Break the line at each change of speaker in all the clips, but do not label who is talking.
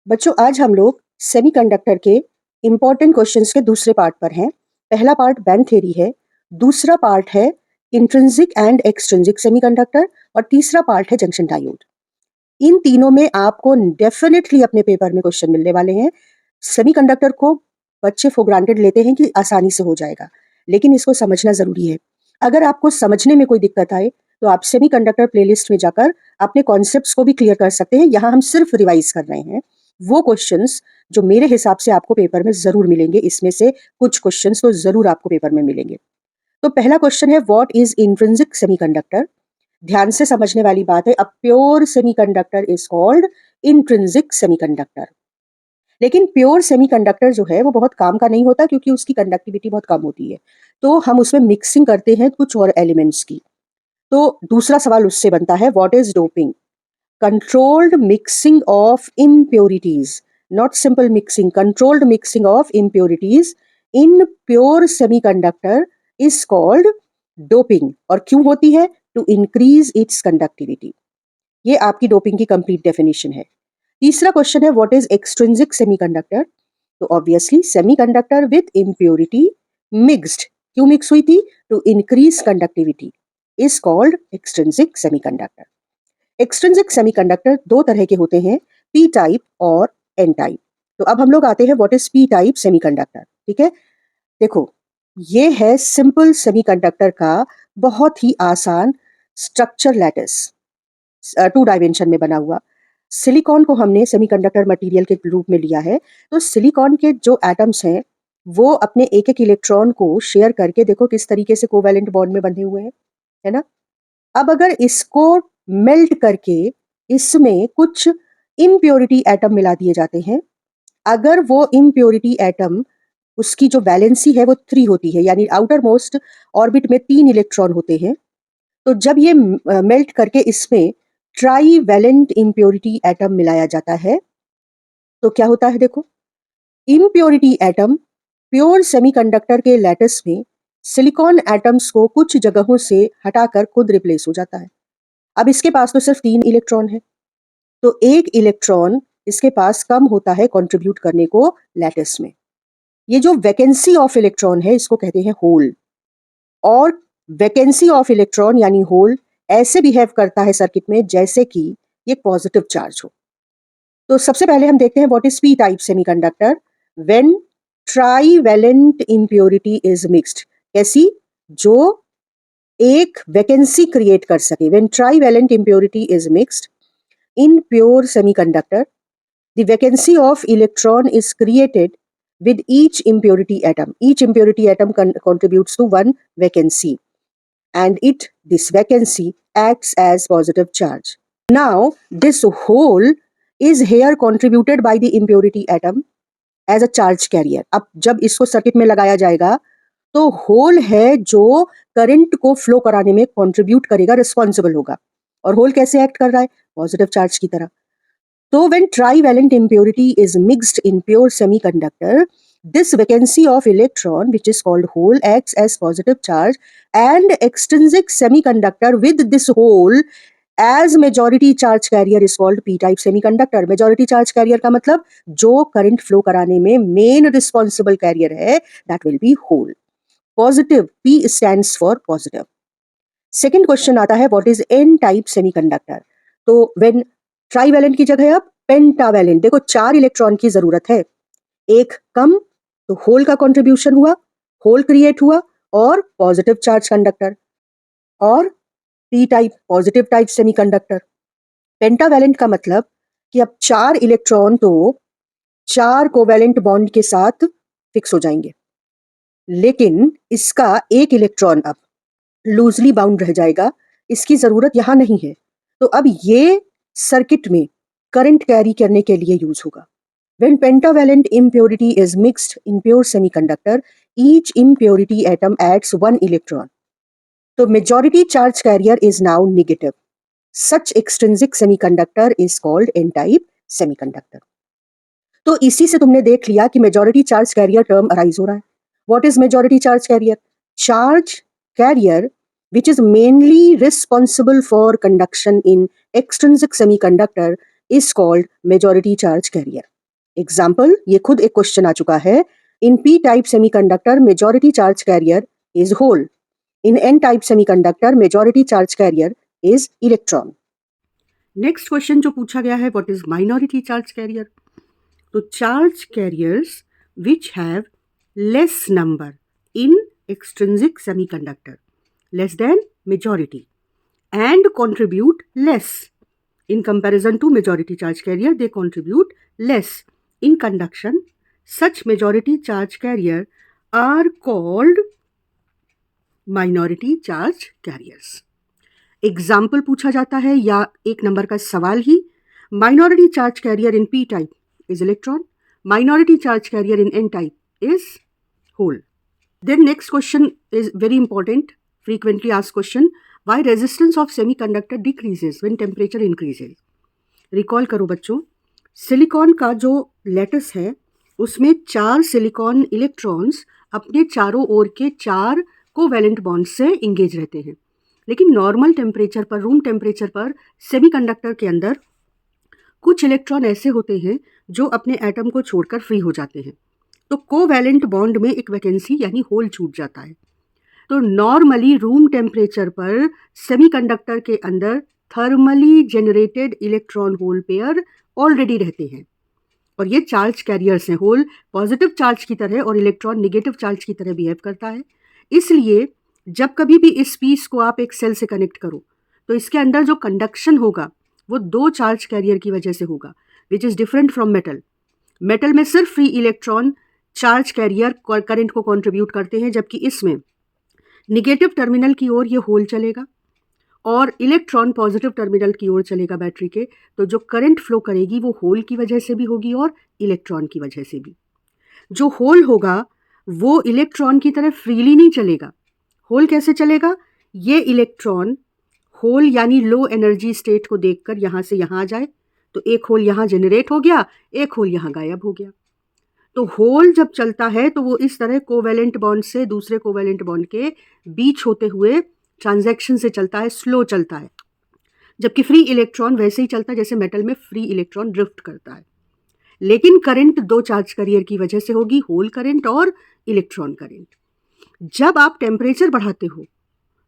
बच्चों आज हम लोग सेमीकंडक्टर के इम्पोर्टेंट क्वेश्चंस के दूसरे पार्ट पर हैं। पहला पार्ट बैंड थ्योरी है, दूसरा पार्ट है इंट्रिंसिक एंड एक्सट्रिंसिक सेमीकंडक्टर और तीसरा पार्ट है जंक्शन डायोड। इन तीनों में आपको डेफिनेटली अपने पेपर में क्वेश्चन मिलने वाले हैं। सेमीकंडक्टर को बच्चे फॉर ग्रांटेड लेते हैं कि आसानी से हो जाएगा, लेकिन इसको समझना जरूरी है। अगर आपको समझने में कोई दिक्कत आए तो आप सेमीकंडक्टर प्लेलिस्ट में जाकर अपने कॉन्सेप्ट्स को भी क्लियर कर सकते हैं। यहाँ हम सिर्फ रिवाइज कर रहे हैं वो क्वेश्चंस जो मेरे हिसाब से आपको पेपर में जरूर मिलेंगे। इसमें से कुछ क्वेश्चंस तो जरूर आपको पेपर में मिलेंगे। तो पहला क्वेश्चन है, व्हाट इज इंट्रिंसिक सेमीकंडक्टर। ध्यान से समझने वाली बात है, a pure semiconductor is called intrinsic semiconductor. लेकिन प्योर सेमीकंडक्टर जो है वो बहुत काम का नहीं होता क्योंकि उसकी कंडक्टिविटी बहुत कम होती है, तो हम उसमें मिक्सिंग करते हैं कुछ और एलिमेंट्स की। तो दूसरा सवाल उससे बनता है, what is doping. Controlled mixing of impurities, not simple mixing, controlled mixing of impurities in pure semiconductor is called doping। और क्यों होती है? To increase its conductivity। ये आपकी डोपिंग की कंप्लीट डेफिनेशन है। तीसरा क्वेश्चन है, व्हाट इज एक्सट्रिंसिक सेमीकंडक्टर। तो obviously semiconductor with impurity mixed, क्यों मिक्स हुई थी? To increase conductivity, is called extrinsic semiconductor. Extrinsic semiconductor दो तरह के होते हैं, पी टाइप और एन टाइप। तो अब हम लोग आते हैं what is P type semiconductor. ठीक है, देखो ये है सिंपल सेमीकंडक्टर का बहुत ही आसान स्ट्रक्चर लैटिस, 2 डायमेंशन में बना हुआ। सिलिकॉन को हमने सेमीकंडक्टर मटेरियल के रूप में लिया है। तो सिलिकॉन के जो एटम्स हैं वो अपने एक एक इलेक्ट्रॉन को शेयर करके देखो किस तरीके से कोवैलेंट बॉन्ड में बंधे हुए हैं, है ना। अब अगर इसको मेल्ट करके इसमें कुछ इम्प्योरिटी एटम मिला दिए जाते हैं, अगर वो इम्प्योरिटी एटम उसकी जो वैलेंसी है वो 3 होती है, यानी आउटर मोस्ट ऑर्बिट में 3 इलेक्ट्रॉन होते हैं, तो जब ये मेल्ट करके इसमें ट्राई वैलेंट इम्प्योरिटी एटम मिलाया जाता है तो क्या होता है? देखो, इम्प्योरिटी एटम प्योर सेमीकंडक्टर के लैटिस में सिलिकॉन एटम्स को कुछ जगहों से हटाकर खुद रिप्लेस हो जाता है। अब इसके पास तो सिर्फ 3 इलेक्ट्रॉन है, तो एक इलेक्ट्रॉन इसके पास कम होता है कंट्रीब्यूट करने को लैटिस में। ये जो वैकेंसी ऑफ इलेक्ट्रॉन है इसको कहते हैं होल। और वैकेंसी ऑफ इलेक्ट्रॉन यानी होल ऐसे बिहेव करता है सर्किट में जैसे कि ये पॉजिटिव चार्ज हो। तो सबसे पहले हम देखते हैं what is P type semiconductor. When trivalent impurity is mixed, कैसी? जो एक वैकेंसी क्रिएट कर सके। When trivalent impurity is mixed in pure semiconductor, the vacancy of electron is created with each impurity atom. Each impurity atom contributes to one vacancy, and this vacancy acts as positive charge. Now, this hole is here contributed by the impurity atom as a charge carrier. अब जब इसको circuit में लगाया जाएगा तो whole है जो current को फ्लो कराने में कंट्रीब्यूट करेगा, रिस्पॉन्सिबल होगा। और होल कैसे एक्ट कर रहा है? पॉजिटिव चार्ज की तरह। So when trivalent impurity is mixed in pure semiconductor, this vacancy of electron, which is called hole, acts as positive charge, and extrinsic semiconductor with this hole as majority charge carrier is called p-type semiconductor. Majority charge carrier का मतलब जो current flow कराने में main responsible carrier है, that will be hole. Positive, P stands for positive. Second question आता है, what is n-type semiconductor? तो when trivalent की जगह अब पेंटावैलेंट, देखो 4 इलेक्ट्रॉन की जरूरत है, एक कम, तो होल का कंट्रीब्यूशन हुआ, होल क्रिएट हुआ और पॉजिटिव चार्ज कंडक्टर। और P type positive type semiconductor. Pentavalent का मतलब कि अब 4 इलेक्ट्रॉन तो 4 कोवैलेंट बॉन्ड के साथ फिक्स हो जाएंगे, लेकिन इसका एक इलेक्ट्रॉन अब लूजली बाउंड रह जाएगा, इसकी जरूरत यहां नहीं है। तो अब ये सर्किट में करंट कैरी करने के लिए यूज होगा। When pentavalent impurity is mixed in pure semiconductor, each impurity atom adds 1 electron. So majority charge carrier is now negative. Such extrinsic semiconductor is called n-type semiconductor. तो इसी से तुमने देख लिया कि majority charge career term arise हो रहा है। What is majority charge career? Charge carrier which is mainly responsible for conduction in extrinsic semiconductor is called majority charge carrier. Example, ये खुद एक क्वेश्चन आ चुका है. In P type semiconductor majority charge carrier is hole. In N type semiconductor majority charge carrier is electron. Next question जो पूछा गया है, what is minority charge carrier. तो charge carriers which have less number in extrinsic semiconductor, less than majority, and contribute less in comparison to majority charge carrier. They contribute less in conduction. Such majority charge carrier are called minority charge carriers. Example पूछा जाता है या एक number का सवाल ही. Minority charge carrier in P type is electron, minority charge carrier in N type is hole. Then next question is very important, frequently asked question. Why resistance of semiconductor decreases when temperature increases? Recall करो बच्चों, silicon का जो lettuce है उसमें 4 silicon electrons अपने चारों ओर के 4 covalent bond से इंगेज रहते हैं. लेकिन नॉर्मल टेम्परेचर पर, रूम टेम्परेचर पर सेमीकंडक्टर के अंदर कुछ इलेक्ट्रॉन ऐसे होते हैं जो अपने एटम को छोड़कर फ्री हो जाते हैं. तो कोवैलेंट बॉन्ड में एक वैकेंसी यानी होल छूट जाता है. तो नॉर्मली रूम टेम्परेचर पर सेमीकंडक्टर के अंदर thermally generated electron hole pair already रहते हैं और ये चार्ज कैरियर्स हैं. होल पॉजिटिव चार्ज की तरह और इलेक्ट्रॉन नेगेटिव चार्ज की तरह बिहेव करता है. इसलिए जब कभी भी इस पीस को आप एक सेल से कनेक्ट करो तो इसके अंदर जो कंडक्शन होगा वो 2 चार्ज कैरियर की वजह से होगा, which is different from metal. Metal में सिर्फ free electron charge carrier current को कंट्रीब्यूट करते हैं, जबकि इसमें निगेटिव टर्मिनल की ओर ये होल चलेगा और इलेक्ट्रॉन पॉजिटिव टर्मिनल की ओर चलेगा बैटरी के. तो जो करंट फ्लो करेगी वो होल की वजह से भी होगी और इलेक्ट्रॉन की वजह से भी. जो होल होगा वो इलेक्ट्रॉन की तरह फ्रीली नहीं चलेगा. होल कैसे चलेगा? ये इलेक्ट्रॉन होल यानी लो एनर्जी स्टेट को देखकर यहाँ से यहाँ आ जाए तो एक होल यहाँ जनरेट हो गया, एक होल यहाँ गायब हो गया. तो होल जब चलता है तो वो इस तरह कोवैलेंट बॉन्ड से दूसरे कोवैलेंट बॉन्ड के बीच होते हुए ट्रांजैक्शन से चलता है, स्लो चलता है. जबकि फ्री इलेक्ट्रॉन वैसे ही चलता है जैसे मेटल में फ्री इलेक्ट्रॉन ड्रिफ्ट करता है. लेकिन करंट 2 चार्ज कैरियर की वजह से होगी, होल करंट और इलेक्ट्रॉन करंट. जब आप टेम्परेचर बढ़ाते हो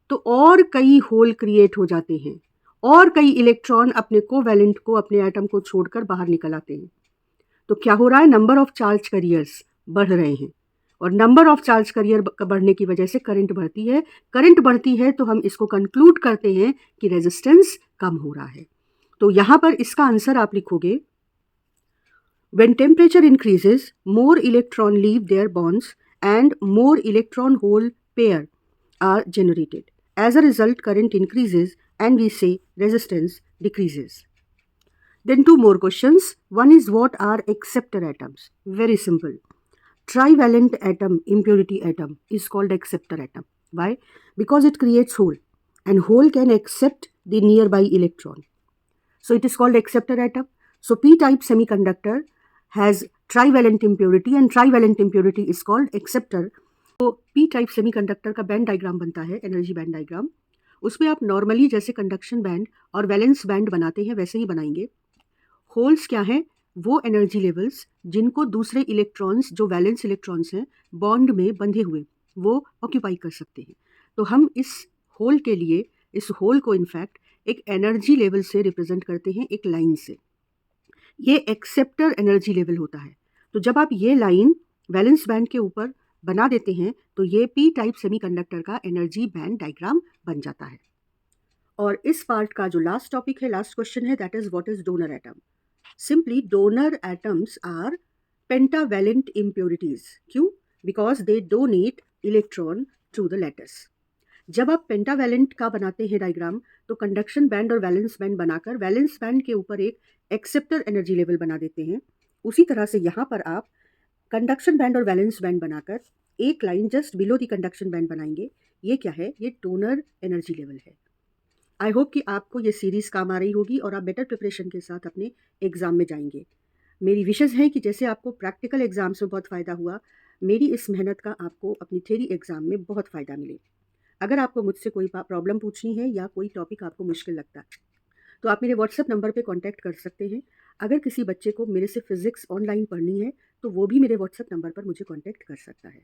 तो और कई होल क्रिएट हो जाते हैं और कई इलेक्ट्रॉन अपने कोवैलेंट को, अपने एटम को छोड़कर बाहर निकल आते हैं. तो क्या हो रहा है? नंबर ऑफ चार्ज कैरियर्स बढ़ रहे हैं और नंबर ऑफ चार्ज कैरियर बढ़ने की वजह से करंट बढ़ती है. करंट बढ़ती है तो हम इसको कंक्लूड करते हैं कि रेजिस्टेंस कम हो रहा है. तो यहाँ पर इसका आंसर आप लिखोगे, when temperature increases, more electron leave their bonds and more electron hole pair are generated. As a result, current increases and we say resistance decreases. Then 2 more questions. One is, what are acceptor atoms? Very simple. Trivalent atom, impurity atom is called acceptor atom. Why? Because it creates hole and hole can accept the nearby electron. So it is called acceptor atom. So p-type semiconductor has trivalent impurity and trivalent impurity is called acceptor. तो p-type semiconductor का band diagram बनता है, energy band diagram. उसमें आप normally जैसे conduction band और valence band बनाते हैं वैसे ही बनाएंगे. होल्स क्या हैं? वो एनर्जी लेवल्स जिनको दूसरे इलेक्ट्रॉन्स, जो वैलेंस इलेक्ट्रॉन्स हैं, बॉन्ड में बंधे हुए वो ऑक्यूपाई कर सकते हैं. तो हम इस होल के लिए, इस होल को इनफैक्ट एक एनर्जी लेवल से रिप्रेजेंट करते हैं, एक लाइन से. ये एक्सेप्टर एनर्जी लेवल होता है. तो जब आप ये लाइन वैलेंस बैंड के ऊपर बना देते हैं तो ये पी टाइप सेमीकंडक्टर का एनर्जी बैंड डायग्राम बन जाता है. और इस पार्ट का जो लास्ट टॉपिक है, लास्ट क्वेश्चन है, that is what is donor atom. Simply donor atoms are pentavalent impurities. क्यों? Because they donate electron to the lattice. जब आप पेंटावैलेंट का बनाते हैं डायग्राम तो कंडक्शन बैंड और वैलेंस बैंड बनाकर वैलेंस बैंड के ऊपर एक एक्सेप्टर एनर्जी लेवल बना देते हैं. उसी तरह से यहाँ पर आप कंडक्शन बैंड और वैलेंस बैंड बनाकर एक line just below the conduction band बनाएंगे. ये क्या है? ये डोनर एनर्जी लेवल है. आई होप कि आपको ये सीरीज़ काम आ रही होगी और आप बेटर प्रिपरेशन के साथ अपने एग्ज़ाम में जाएंगे. मेरी विशेष है कि जैसे आपको प्रैक्टिकल एग्ज़ाम्स में बहुत फ़ायदा हुआ, मेरी इस मेहनत का आपको अपनी थ्योरी एग्ज़ाम में बहुत फ़ायदा मिले. अगर आपको मुझसे कोई प्रॉब्लम पूछनी है या कोई टॉपिक आपको मुश्किल लगता है तो आप मेरे व्हाट्सएप नंबर पे कांटेक्ट कर सकते हैं. अगर किसी बच्चे को मेरे से फिज़िक्स ऑनलाइन पढ़नी है, तो वो भी मेरे व्हाट्सएप नंबर पर मुझे कॉन्टैक्ट कर सकता है।